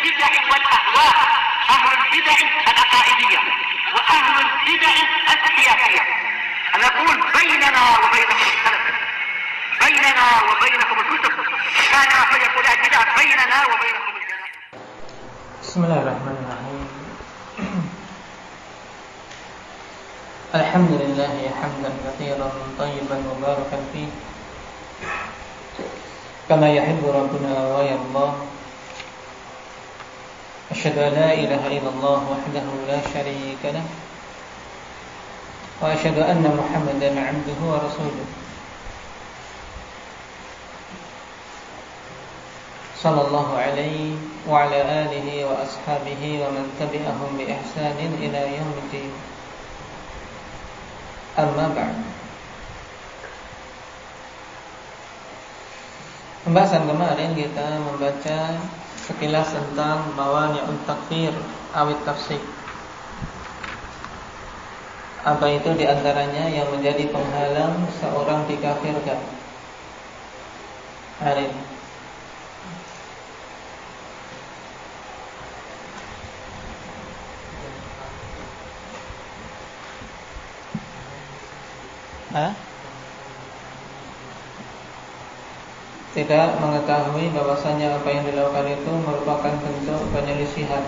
البدع والأهواء، أهل البدع العقائدية وأهل البدع السياسية. أنا أقول بيننا وبينكم السلف، بيننا وبينكم الكتب، كان فيقول البدع بيننا وبينكم الجنة. بسم الله الرحمن الرحيم. الحمد لله حمدا كثيرا طيبا مباركا فيه كما يحب ربنا ويرضى. أشهد أن لا إله إلا الله وحده لا شريك له، وأشهد أن محمدا عبده ورسوله صلى الله عليه وعلى آله وأصحابه ومن تبعهم بإحسان إلى يوم الدين. Amma ba'd. Pembahasan kemarin kita membaca sekilas tentang mawani'ut takfir awit tafsik. Apa itu diantaranya yang menjadi penghalang seorang dikafirkan? Arif. Tidak mengetahui bahwasanya apa yang dilakukan itu merupakan bentuk penyelisihan,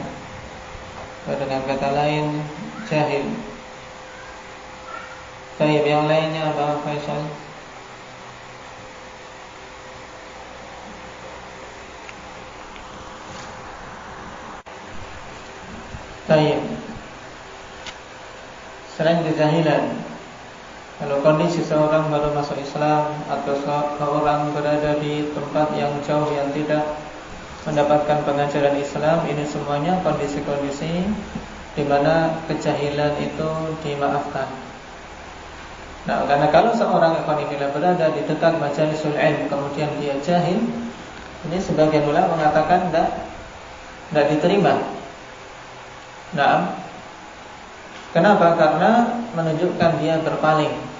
dengan kata lain jahil. Baik, yang lainnya apa, Faisal? Baik. Selain kejahilan, kalau kondisi seorang baru masuk Islam atau seorang berada di tempat yang jauh yang tidak mendapatkan pengajaran Islam, ini semuanya kondisi-kondisi di mana kejahilan itu dimaafkan. Nah, karena kalau seorang ikhwanillah berada di dekat majalisul ilm kemudian dia jahil, ini sebagian ulama mengatakan tidak diterima. Nah, kenapa? Karena menunjukkan dia berpaling,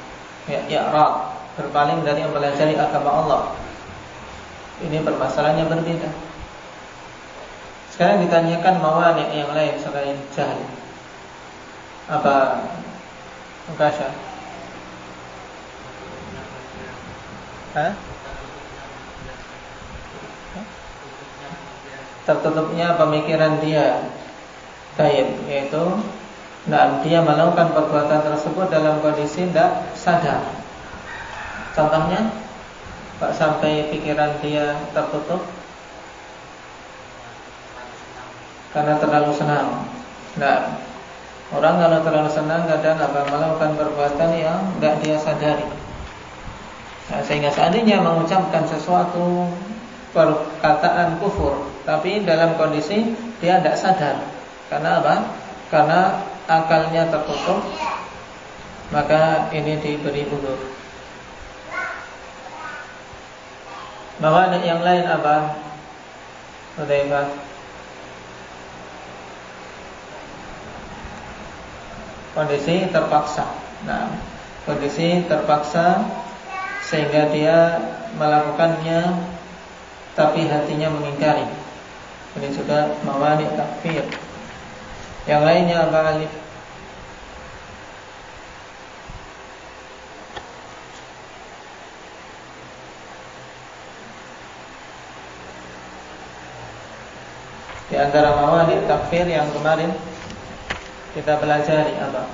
i'rad, berpaling dari mempelajari agama Allah. Ini permasalahannya berbeda. Sekarang ditanyakan mawani' yang lain selain jahil. Apa Mukasha? Tertutupnya pemikiran dia, yaitu dia melakukan perbuatan tersebut dalam kondisi tidak sadar. Contohnya, sampai pikiran dia tertutup karena terlalu senang. Nah, orang kalau terlalu senang kadang melakukan perbuatan yang tidak dia sadari. Nah, sehingga seandainya mengucapkan sesuatu perkataan kufur, tapi dalam kondisi dia tidak sadar. Karena apa? Karena akalnya tertutup, maka ini diberi udzur. Mawani' yang lain apa? Hudzaifah. Kondisi terpaksa. Nah, kondisi terpaksa sehingga dia melakukannya tapi hatinya mengingkari. Ini juga mawani' takfir. Yang lainnya apa, Alif? Di antara mawani' takfir yang kemarin kita pelajari apa?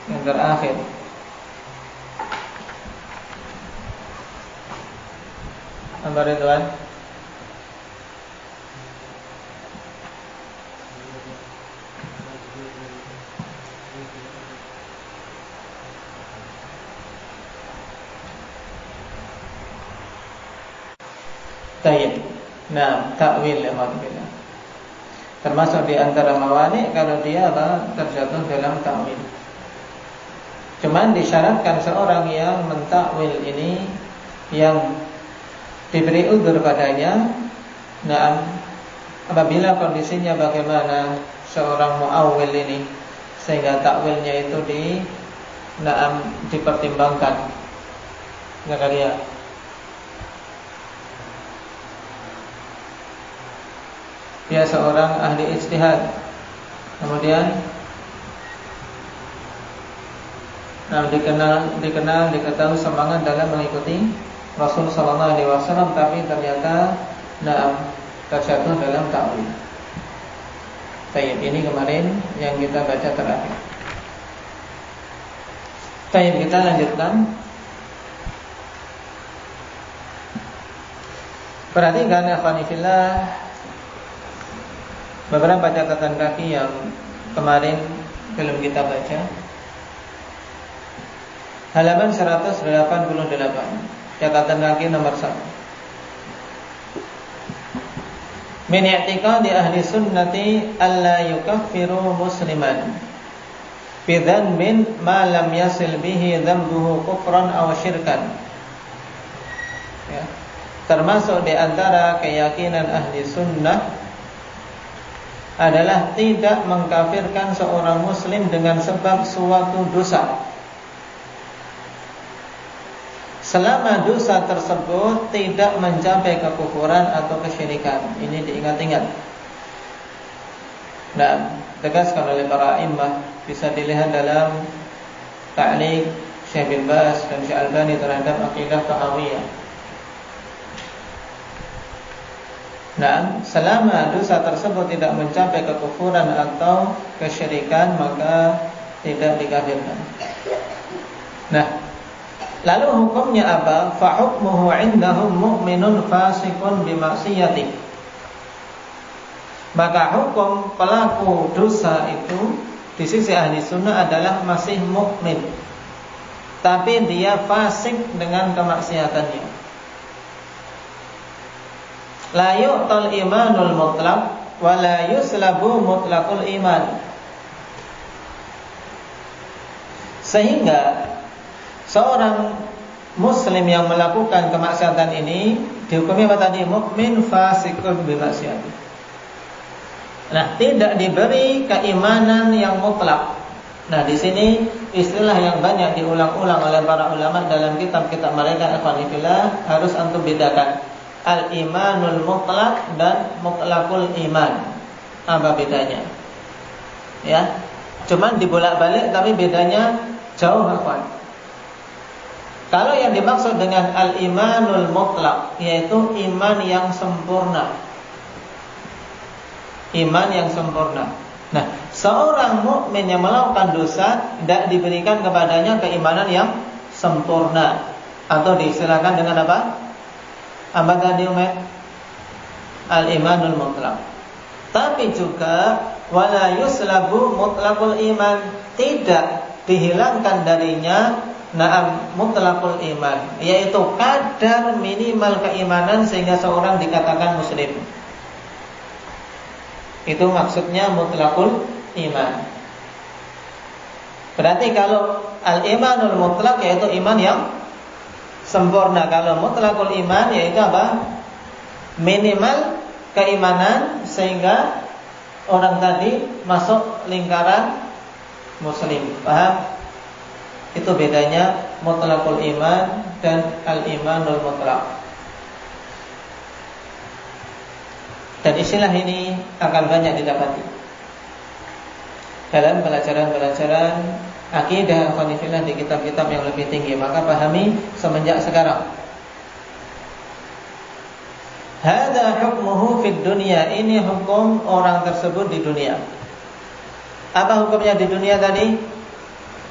Yang terakhir. Apa Ridwan? Tayyib. Nah, takwil alhamdulillah. Termasuk di antara mawani' kalau dia terjatuh dalam takwil. Cuman disyaratkan seorang yang mentakwil ini yang diberi udzur padanya. Nah, apabila kondisinya bagaimana seorang muawwil ini sehingga takwilnya itu dipertimbangkan. Zakaria. dia seorang ahli ijtihad. Kemudian diketahui semangat dalam mengikuti Rasul sallallahu alaihi wasallam, tapi ternyata terjatuh dalam ta'wil. Baik, ini kemarin yang kita baca terakhir. Baik, kita lanjutkan. Perhatikan akhwani fillah beberapa catatan kaki yang kemarin belum kita baca. Halaman 188, catatan kaki nomor 1. Min i'tiqadi ahli sunnati alla yukaffiru musliman bi dhanbin ma lam yasil bihi dhanbuhu kufran aw syirkan. Ya. Termasuk di antara keyakinan ahli sunnah adalah tidak mengkafirkan seorang muslim dengan sebab suatu dosa, selama dosa tersebut tidak mencapai kekufuran atau kesyirikan. Ini diingat-ingat. Nah, tegaskan oleh para imam, bisa dilihat dalam ta'liq Syekh bin Baz dan Syekh Albani terhadap Aqidah Tahawiyah. Nah, selama dosa tersebut tidak mencapai kekufuran atau kesyirikan, maka tidak dikafirkan. Nah, lalu hukumnya apa? Fa hukmuhu 'indahum mu'minun fasiqun bi maksiyati. Maka hukum pelaku dosa itu di sisi ahli sunnah adalah masih mukmin, tapi dia fasik dengan kemaksiatannya. La yu'tal imanul mutlaq wa la yuslabu mutlaqul iman. Sehingga seorang muslim yang melakukan kemaksiatan ini dihukumi apa tadi? Mukmin fasikun bimaksiat. Nah, tidak diberi keimanan yang mutlak. Nah, di sini istilah yang banyak diulang-ulang oleh para ulama dalam kitab-kitab mereka, ikhwan fillah, harus antum bedakan al-imanul mutlak dan mutlakul iman. Apa bedanya? Ya, cuman dibolak-balik tapi bedanya jauh, ikhwan. Kalau yang dimaksud dengan al-imanul mutlak yaitu iman yang sempurna. Iman yang sempurna. Nah, seorang mukmin yang melakukan dosa tidak diberikan kepadanya keimanan yang sempurna, atau diistilahkan dengan apa? Apa tadi Umar? Al-imanul mutlak. Tapi juga wala yuslabu mutlakul iman, tidak dihilangkan darinya mutlakul iman, yaitu kadar minimal keimanan sehingga seorang dikatakan muslim. Itu maksudnya mutlakul iman. Berarti kalau al-imanul mutlak yaitu iman yang sempurna. Kalau mutlakul iman yaitu apa? Minimal keimanan sehingga orang tadi masuk lingkaran muslim. Paham? Itu bedanya mutlakul iman dan al-imanul mutlak. Dan istilah ini akan banyak didapati dalam pelajaran-pelajaran akidah ikhwanillah di kitab-kitab yang lebih tinggi. Maka pahami semenjak sekarang. Hada hukmuhu fid dunya, ini hukum orang tersebut di dunia. Apa hukumnya di dunia tadi?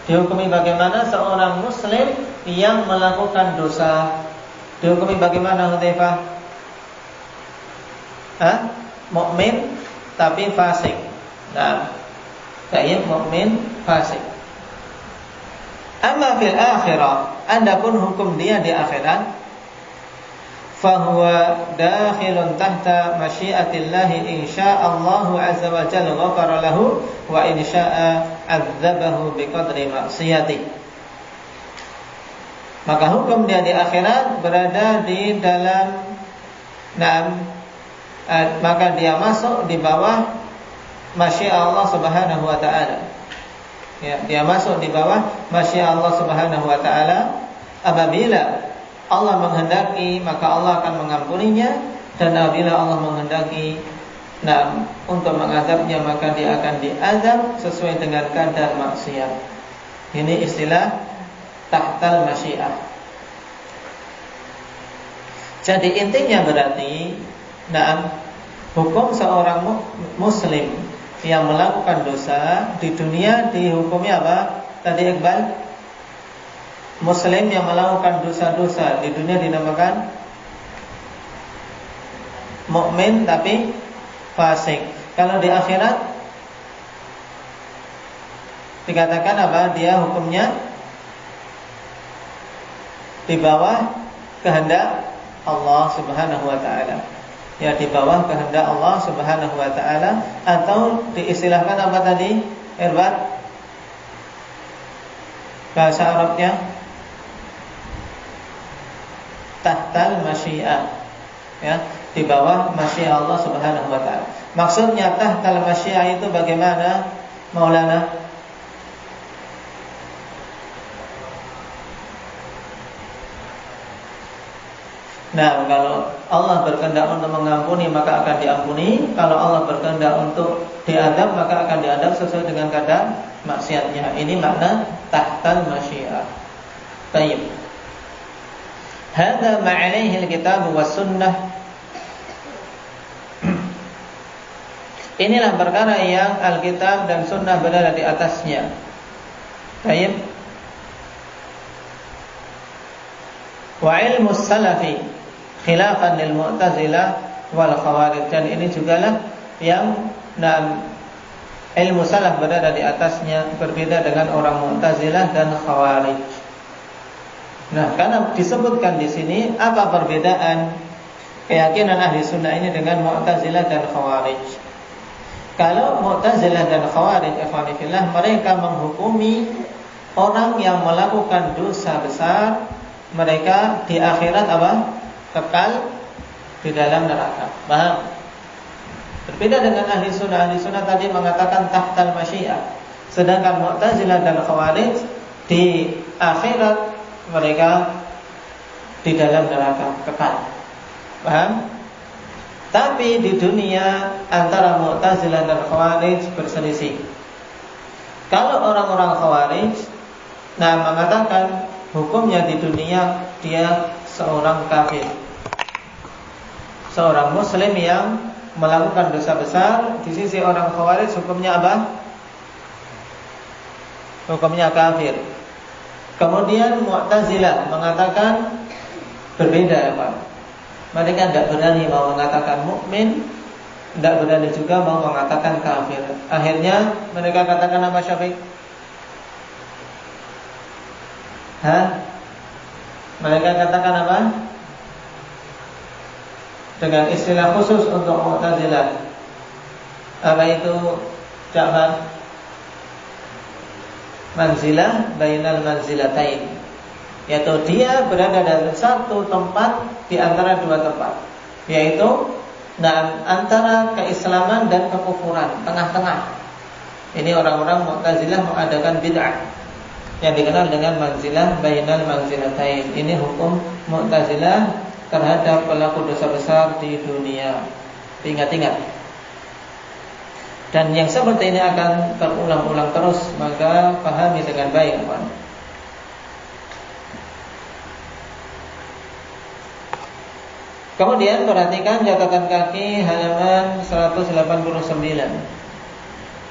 Dihukumi bagaimana seorang muslim yang melakukan dosa. Dihukumi bagaimana Hudzaifah? Mukmin tapi fasik. Nah, kayak mukmin fasik. Amma fil akhirah, adapun hukum dia di akhirat, fahuwa dakhilun tahta masyiatillahi insya'allahu azza wa jalla ghafara lahu wa insya'a adzabahu biqadri maksiyati. Maka hukum dia di akhirat berada di dalam maka dia masuk di bawah masyiat Allah Subhanahu wa taala. Ya, dia masuk di bawah masyiat Allah Subhanahu wa taala. Apabila Allah menghendaki, maka Allah akan mengampuninya, dan apabila Allah menghendaki, Nah, untuk mengazabnya maka dia akan diazab sesuai dengan kadar maksiat. Ini istilah tahtal masyiah. Jadi intinya berarti, nah, hukum seorang muslim yang melakukan dosa di dunia dihukumi apa? Tadi Iqbal, muslim yang melakukan dosa-dosa di dunia dinamakan mukmin tapi fasik. Kalau di akhirat dikatakan apa? Dia hukumnya di bawah kehendak Allah Subhanahu wa taala. Ya, di bawah kehendak Allah Subhanahu wa taala, atau diistilahkan apa tadi? Irbat bahasa Arabnya tahtal masyiah. Ya, di bawah masyiah Allah Subhanahu wa taala. Maksudnya tahtal masyiah itu bagaimana, Maulana? Nah, kalau Allah berkehendak untuk mengampuni maka akan diampuni. Kalau Allah berkehendak untuk diadab maka akan diadab sesuai dengan kadar maksiatnya. Ini makna tahtal masyiah. Baik. Hadza ma'alaihi al-kitab was sunnah. Inilah perkara yang Alkitab dan Sunnah berada di atasnya. Baik. Wa ilmu salafi khilafan lil mu'tazilah wal khawarij. Dan ini jugalah yang ilmu salaf berada di atasnya, berbeda dengan orang mu'tazilah dan khawarij. Nah, karena disebutkan di sini apa perbedaan keyakinan ahli sunnah ini dengan mu'tazilah dan khawarij. Kalau mu'tazilah dan khawarij, ikhwanifillah, mereka menghukumi orang yang melakukan dosa besar, mereka di akhirat apa? Kekal di dalam neraka. Paham? Berbeda dengan ahli sunnah. Ahli sunnah tadi mengatakan tahtal masyiah, sedangkan mu'tazilah dan khawarij di akhirat mereka di dalam neraka kekal. Paham? Tapi di dunia antara mu'tazilah dan khawarij berselisih. Kalau orang-orang khawarij mengatakan hukumnya di dunia dia seorang kafir, seorang muslim yang melakukan dosa besar. Di sisi orang khawarij hukumnya apa? Hukumnya kafir. Kemudian mu'tazilah mengatakan berbeda, Pak. Mereka tidak berani mau mengatakan mukmin, tidak berani juga mau mengatakan kafir. Akhirnya mereka katakan apa, Syafiq? Mereka katakan apa? Dengan istilah khusus untuk mu'tazilah. Apa itu, Ja'far? Manzilah bainal manzilatain. Yaitu dia berada dalam satu tempat di antara dua tempat, yaitu antara keislaman dan kekufuran, tengah-tengah. Ini orang-orang mu'tazilah mengadakan bid'ah yang dikenal dengan manzilah bainal manzilatain. Ini hukum mu'tazilah terhadap pelaku dosa besar di dunia. Ingat-ingat. Dan yang seperti ini akan terulang-ulang terus, maka pahami dengan baik, Pak. Kemudian perhatikan catatan kaki halaman 189.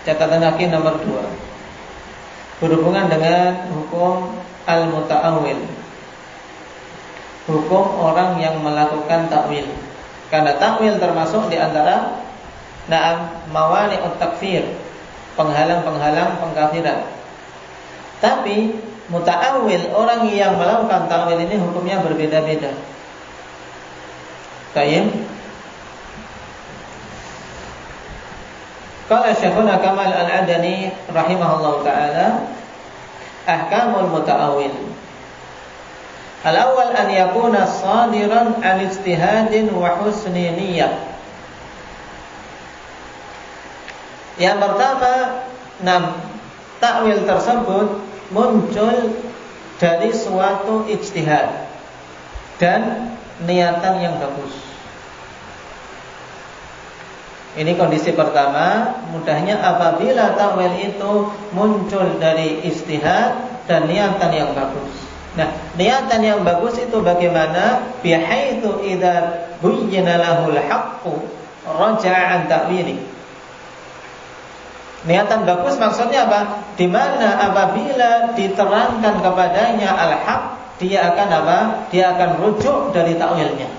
Catatan kaki nomor 2. Berhubungan dengan hukum al-muta'awil. Hukum orang yang melakukan takwil. Karena takwil termasuk di antara mawani'ut takfir, penghalang-penghalang pengkafiran. Tapi muta'awil, orang yang melakukan takwil ini hukumnya berbeda-beda. Baik. Qala Syekhuna Kamal Al-Adani rahimahullahu taala, ahkamul muta'awil. Al-awwal an yakuna sadiran an ijtihadin wa husni niyyah. Yang pertama, takwil tersebut muncul dari suatu ijtihad dan niatan yang bagus. Ini kondisi pertama. Mudahnya apabila ta'wil itu muncul dari ijtihad dan niatan yang bagus. Nah, niatan yang bagus itu bagaimana? Bihaitsu idza buyyina lahul haqqu raja'a an ta'wili. Niatan bagus maksudnya apa? Di mana apabila diterangkan kepadanya al-haq, dia akan apa? Dia akan rujuk dari ta'wilnya.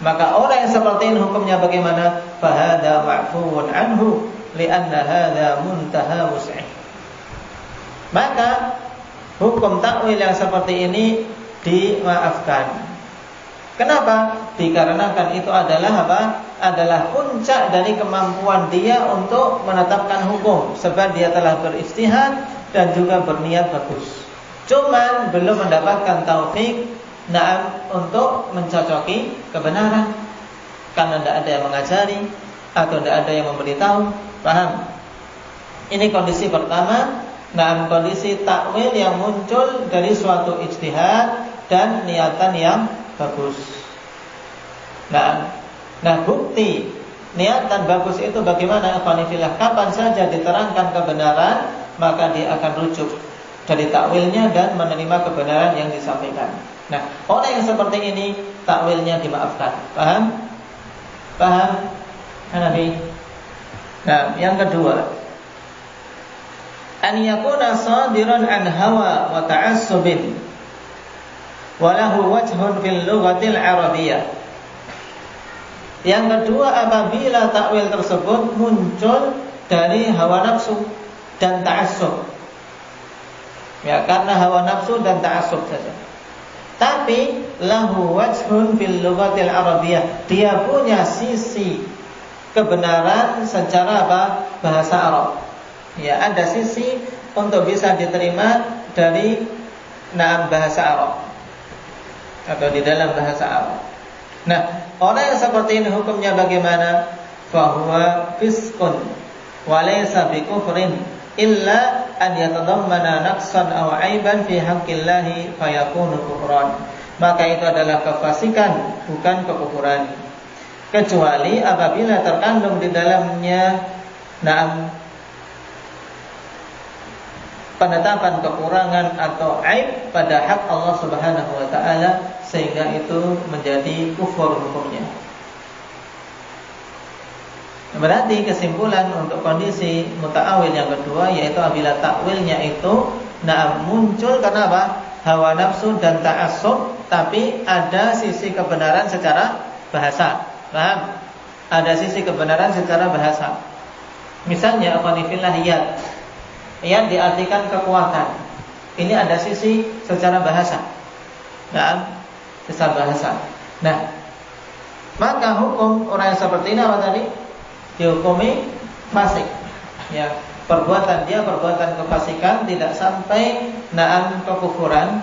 Maka orang yang seperti ini hukumnya bagaimana? Fahada ma'fuun anhu li'anna hadha muntaha wus'ih. Maka hukum takwil yang seperti ini dimaafkan. Kenapa? Dikarenakan itu adalah apa? Adalah puncak dari kemampuan dia untuk menetapkan hukum, sebab dia telah berijtihad dan juga berniat bagus. Cuman belum mendapatkan taufik untuk mencocoki kebenaran, karena tidak ada yang mengajari atau tidak ada yang memberitahu. Paham? Ini kondisi pertama. Kondisi takwil yang muncul dari suatu ijtihad dan niatan yang bagus. Nah, bukti niatan bagus itu bagaimana? Kapan saja diterangkan kebenaran, maka dia akan rujuk dari takwilnya dan menerima kebenaran yang disampaikan. Nah, orang yang seperti ini takwilnya dimaafkan. Paham? Paham? Hanafi. Nah, yang kedua, an yakuna sadiran an hawa wa ta'assubin wa lahu wajhun fil lughatil arabiyyah. Yang kedua, apabila takwil tersebut muncul dari hawa nafsu dan ta'assub. Ya, karena hawa nafsu dan ta'assub saja. Tapi lahu wajhun fil lughatil arabiyyah, dia punya sisi kebenaran secara apa? Bahasa Arab. Ya, ada sisi untuk bisa diterima dari bahasa Arab atau di dalam bahasa Arab. Nah, orang yang seperti ini hukumnya bagaimana? Fahuwa fiskun wa laysa bikufrin illa an yatadammana naqsan aw aiban fi haqqillahi fayakunu kufran. Maka itu adalah kefasikan, bukan kekufuran. Kecuali apabila terkandung di dalamnya penetapan kekurangan atau aib pada hak Allah Subhanahu wa taala, sehingga itu menjadi kufur hukumnya. Berarti kesimpulan untuk kondisi muta'awil yang kedua, yaitu apabila takwilnya itu muncul karena apa? Hawa nafsu dan ta'assub, tapi ada sisi kebenaran secara bahasa. Paham? Ada sisi kebenaran secara bahasa. Misalnya qanifillah iyad. Iyad diartikan kekuatan. Ini ada sisi secara bahasa. Secara bahasa. Maka hukum orang yang seperti ini apa tadi? Dihukumi fasik. Ya, perbuatan dia perbuatan kefasikan, tidak sampai kekufuran,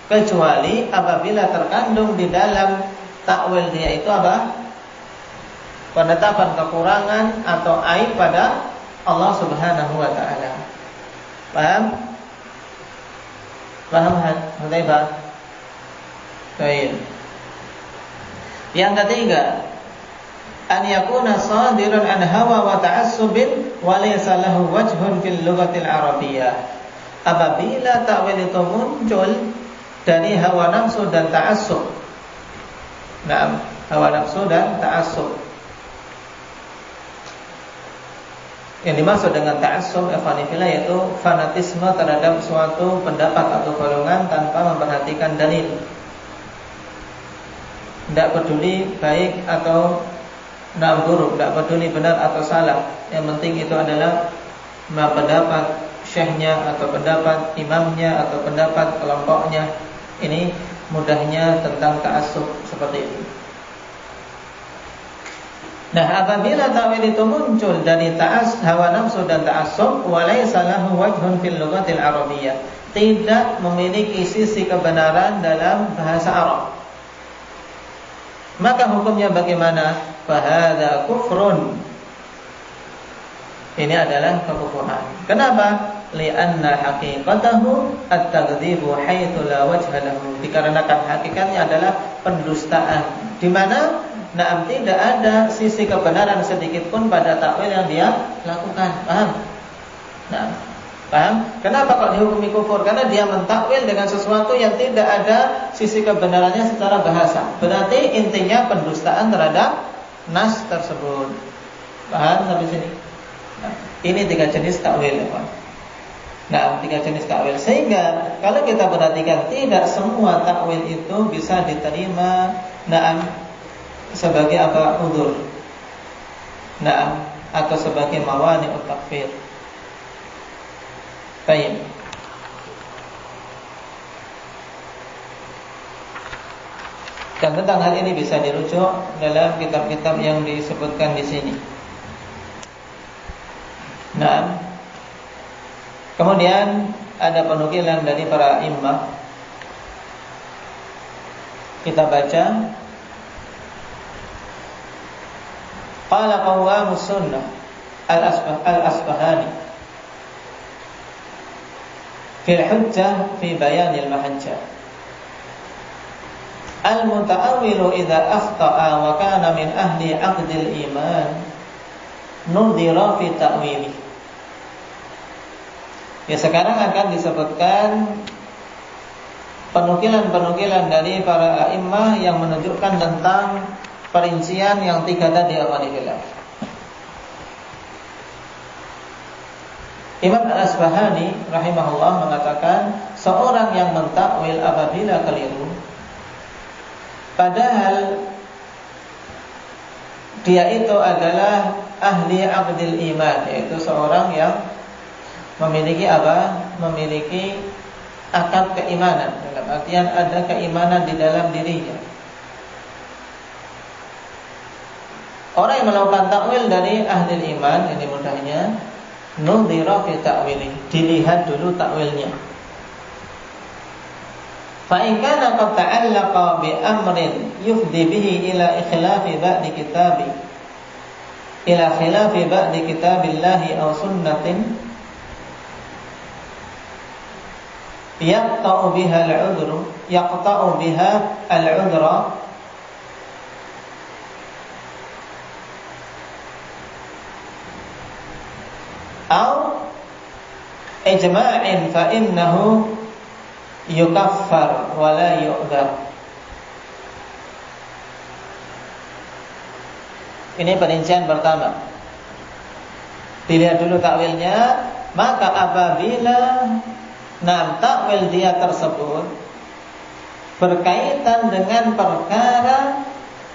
kecuali apabila terkandung di dalam takwil dia itu apa? Penetapan kekurangan atau aib pada Allah Subhanahu wa taala. Paham? Paham Hudzaifah? Baik. Yang ketiga, an yakuna sadiran an hawa wa ta'assubin wa laysa lahu wajhun fil lughatil arabiyyah. Apabila takwil itu muncul dari hawa nafsu dan ta'assub. Hawa nafsu dan ta'assub. Yang dimaksud dengan ta'assub yaitu fanatisme terhadap suatu pendapat atau golongan tanpa memperhatikan dalil. Tidak peduli baik atau buruk, tidak peduli benar atau salah. Yang penting itu adalah pendapat syekhnya atau pendapat imamnya atau pendapat kelompoknya. Ini mudahnya tentang ta'assub seperti itu. Nah, apabila takwil itu muncul dari hawa nafsu dan ta'assub, walaysa lahu wajhun fil lughatil arabiyyah, tidak memiliki sisi kebenaran dalam bahasa Arab, maka hukumnya bagaimana? Fahadha kufrun. Ini adalah kekufuran. Kenapa? Li'anna haqiqatahu at-taghdzibu haitsu la wajha lahu. Dikarenakan hakikatnya adalah pendustaan, di mana tidak ada sisi kebenaran sedikit pun pada takwil yang dia lakukan. Paham? Paham? Kenapa kok dihukumi kufur? Karena dia mentakwil dengan sesuatu yang tidak ada sisi kebenarannya secara bahasa. Berarti intinya pendustaan terhadap nas tersebut. Paham sampai sini? Ini 3 jenis takwil, ya Pak. 3 jenis takwil. Sehingga kalau kita perhatikan, tidak semua takwil itu bisa diterima sebagai apa? Udzur. Atau sebagai mawani'ut takfir. Baik. Dan tentang hal ini bisa dirujuk dalam kitab-kitab yang disebutkan di sini. Kemudian ada penukilan dari para imam. Kita baca. Qala qawamus sunnah al-Asbahani fil hujjah fi bayanil mahajjah. Al-muta'awwilu idza akhta'a wa kana min ahli 'aqdil iman nudhira fi ta'wili. Ya, sekarang akan disebutkan penukilan-penukilan dari para a'immah yang menunjukkan tentang perincian yang 3 tadi akhwanillah. Imam Al-Asbahani rahimahullah mengatakan, seorang yang mentakwil apabila keliru, padahal dia itu adalah ahli aqdil iman, yaitu seorang yang memiliki apa? Memiliki akad keimanan, dalam artian ada keimanan di dalam dirinya. Orang yang melakukan takwil dari ahli iman, ini mudahnya nudhira fi ta'wili, dilihat dulu takwilnya. Fa in kana qad ta'allaqa bi amrin yufdi bihi ila ikhilafi ba'di kitabi ila khilafi ba'di kitabillahi aw sunnatin yaqta'u biha al-'udra aw ijma'in fa innahu yukaffar wa la yu'dzar. Ini perincian pertama. Dilihat dulu takwilnya, maka apabila takwil dia tersebut berkaitan dengan perkara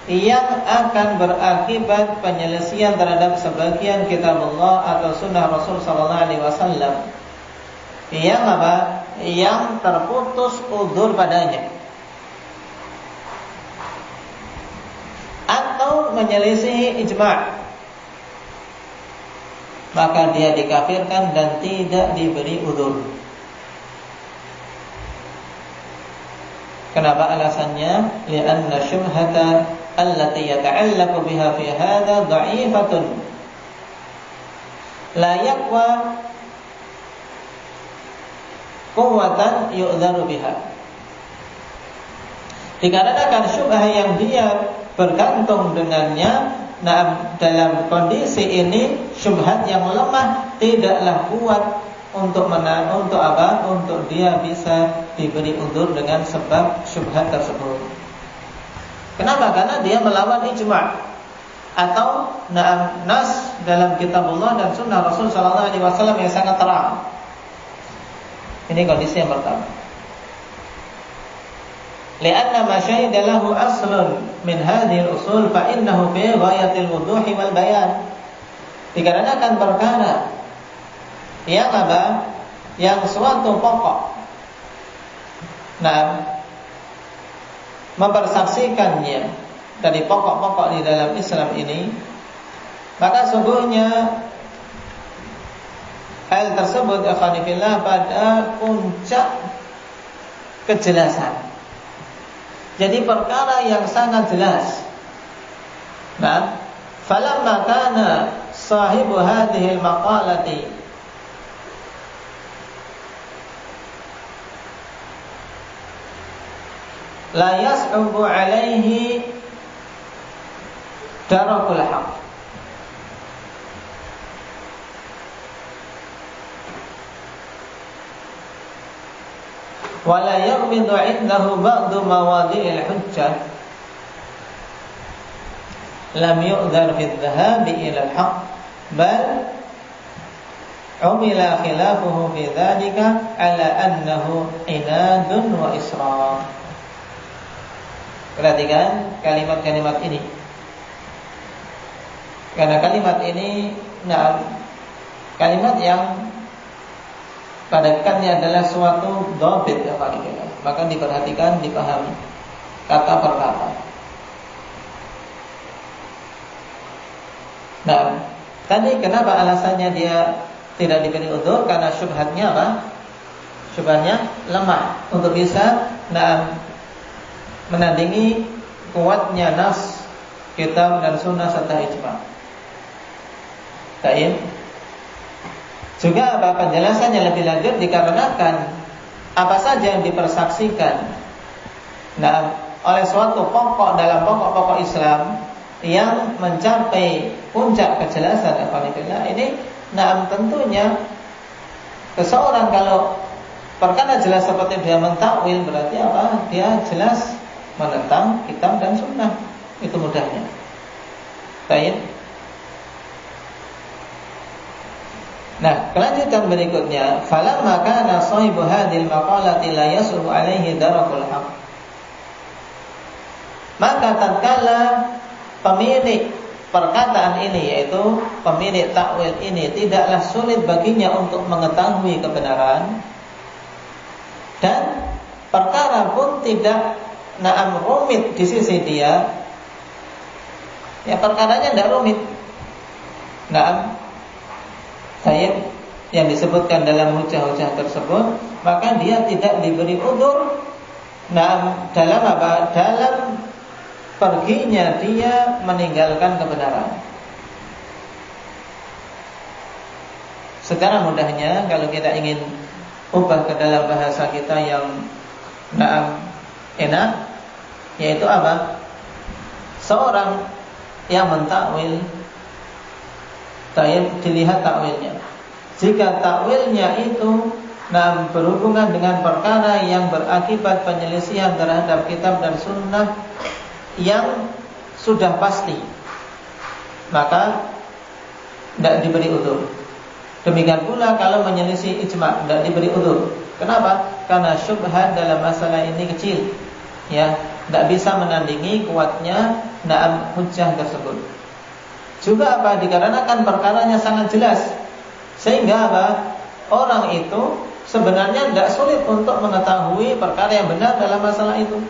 yang akan berakibat penyelesaian terhadap sebagian kitab Allah atau sunnah Rasul sallallahu alaihi wasallam, yang apa? Yang terputus udzur padanya, atau menyelisihi ijma', maka dia dikafirkan dan tidak diberi udzur. Kenapa alasannya? Li'anna syubhata allati yata'allaqu biha fi hadha dha'ifatun la yaqwa quwwatan yu'dharu biha. Dikarenakan syubhah yang dia bergantung dengannya, dalam kondisi ini syubhat yang lemah tidaklah kuat untuk apa? Untuk dia bisa diberi udzur dengan sebab syubhat tersebut. Kenapa? Karena dia melawan ijma' atau nas dalam kitabullah dan sunnah Rasul sallallahu alaihi wasallam yang sangat terang. Ini kondisi yang pertama. Lianna ma syahida lahu aslun min hadhihi al-usul fa innahu fi ghayatil wuduhi wal bayan. Dikarenakan perkara yang apa? Yang suatu pokok mempersaksikannya dari pokok-pokok di dalam Islam ini, maka sungguhnya hal tersebut akhwanifillah pada puncak kejelasan. Jadi perkara yang sangat jelas. Falamma kana sahibu hadhihi al-maqalati la yas'ubu alaihi darakul haq. Wala yaghmidu 'indahu ba'du mawadhi'il hujjah lam yu'dhar fi adh-dhahabi ila al-haq bal umila khilafuhu fi dhalika ala annahu inadun wa israr. Perhatikan kalimat-kalimat ini, karena kalimat ini kalimat yang padakannya adalah suatu dhabit ya Pak, maka diperhatikan, dipahami kata per kata. Nah, tadi kenapa alasannya dia tidak diberi udzur? Karena syubhatnya apa? Syubhatnya lemah untuk bisa menandingi kuatnya nas kitab dan sunnah serta ijma'. Baik. Juga apa penjelasannya lebih lanjut dikarenakan apa saja yang dipersaksikan oleh suatu pokok dalam pokok-pokok Islam yang mencapai puncak kejelasan ini, tentunya seseorang kalau perkara jelas seperti dia mentakwil, berarti apa? Dia jelas menentang kitab dan sunnah. Itu mudahnya. Baik. Nah, kelanjutan berikutnya, falamma kana sahibu hadhil maqalati la yasluhu alaihi darakul haq. Maka tatkala pemilik perkataan ini, yaitu pemilik takwil ini, tidaklah sulit baginya untuk mengetahui kebenaran, dan perkara pun tidak rumit di sisi dia. Ya, perkaranya tidak rumit. Saya yang disebutkan dalam hujah-hujah tersebut, maka dia tidak diberi udzur dalam apa? Dalam perginya dia meninggalkan kebenaran. Secara mudahnya, kalau kita ingin ubah ke dalam bahasa kita yang enak, yaitu apa? Seorang yang mentakwil, dilihat takwilnya. Jika takwilnya itu berhubungan dengan perkara yang berakibat penyelisihan terhadap kitab dan sunnah yang sudah pasti, maka tidak diberi udzur. Demikian pula kalau menyelisih ijma', tidak diberi udzur. Kenapa? Karena syubhat dalam masalah ini kecil, ya, tidak bisa menandingi kuatnya hujjah tersebut. Juga apa? Dikarenakan perkaranya sangat jelas, sehingga apa? Orang itu sebenarnya tidak sulit untuk mengetahui perkara yang benar dalam masalah itu.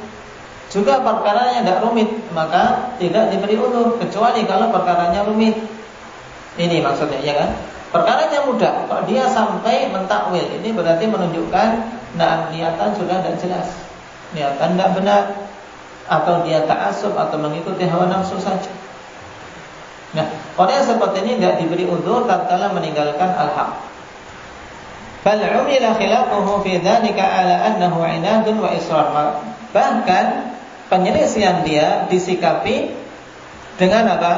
Juga perkaranya tidak rumit, maka tidak diberi udzur, kecuali kalau perkaranya rumit. Ini maksudnya, ya kan? Perkaranya mudah, kalau dia sampai mentakwil, ini berarti menunjukkan niatan sudah tidak jelas, niatan tidak benar, atau dia ta'assub atau mengikuti hawa nafsu saja. Nah, orang yang seperti ini tidak diberi udzur tatkala meninggalkan al-haq. Bal umila khilafuhu fi dzalika ala annahu inadun wa israr. Bahkan penyelisihan dia disikapi dengan apa?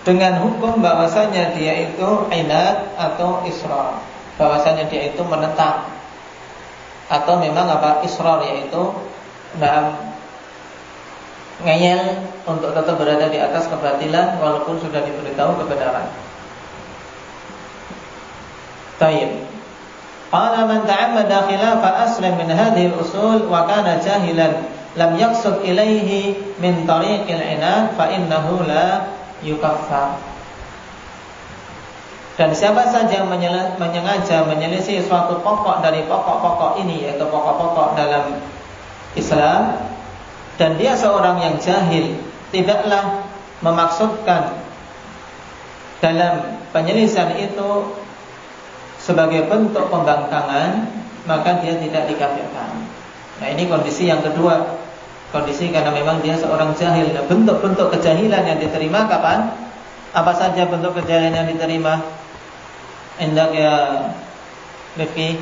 Dengan hukum bahwasanya dia itu inad atau israr. Bahwasanya dia itu menentang. Atau memang apa? Israr, yaitu ngeyel untuk tetap berada di atas kebatilan walaupun sudah diberitahu kebenaran. Tayyib. Qala man ta'ammada khilafa aslin min hadhihi al-usul wa kana jahilan lam yaqsud ilayhi min tariqil inad fa innahu la yukaffar. Dan siapa saja yang menyengaja menyelisih suatu pokok dari pokok-pokok ini, yaitu pokok-pokok dalam Islam, dan dia seorang yang jahil, tidaklah memaksudkan dalam penyelisihan itu sebagai bentuk pembangkangan, maka dia tidak dikafirkan. Nah, ini kondisi yang kedua. Kondisi karena memang dia seorang jahil. Nah, bentuk-bentuk kejahilan yang diterima kapan? Apa saja bentuk kejahilan yang diterima? Indak ya Rifki.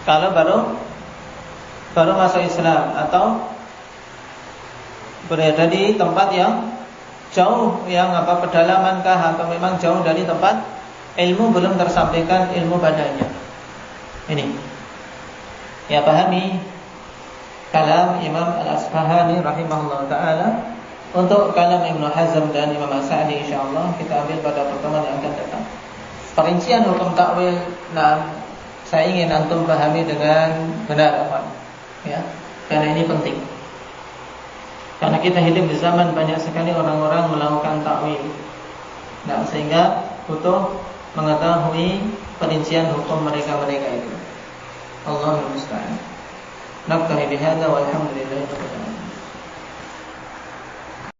Kalau baru masuk Islam, atau berada di tempat yang jauh, yang pedalamankah, atau memang jauh dari tempat ilmu, belum tersampaikan ilmu padanya. Ini ya, pahami kalam Imam Al-Asfahani rahimahullah ta'ala. Untuk kalam Ibnu Hazm dan Imam As-Sa'di insyaallah kita ambil pada pertemuan yang akan datang. Perincian hukum takwil, nah, saya ingin antum pahami dengan benar, ya, karena ini penting. Karena kita hidup di zaman banyak sekali orang-orang melakukan takwil. Nah, sehingga butuh mengetahui perincian hukum mereka-mereka itu. Allahul musta'an. Naktahi bihadza walhamdulillahi rabbil alamin.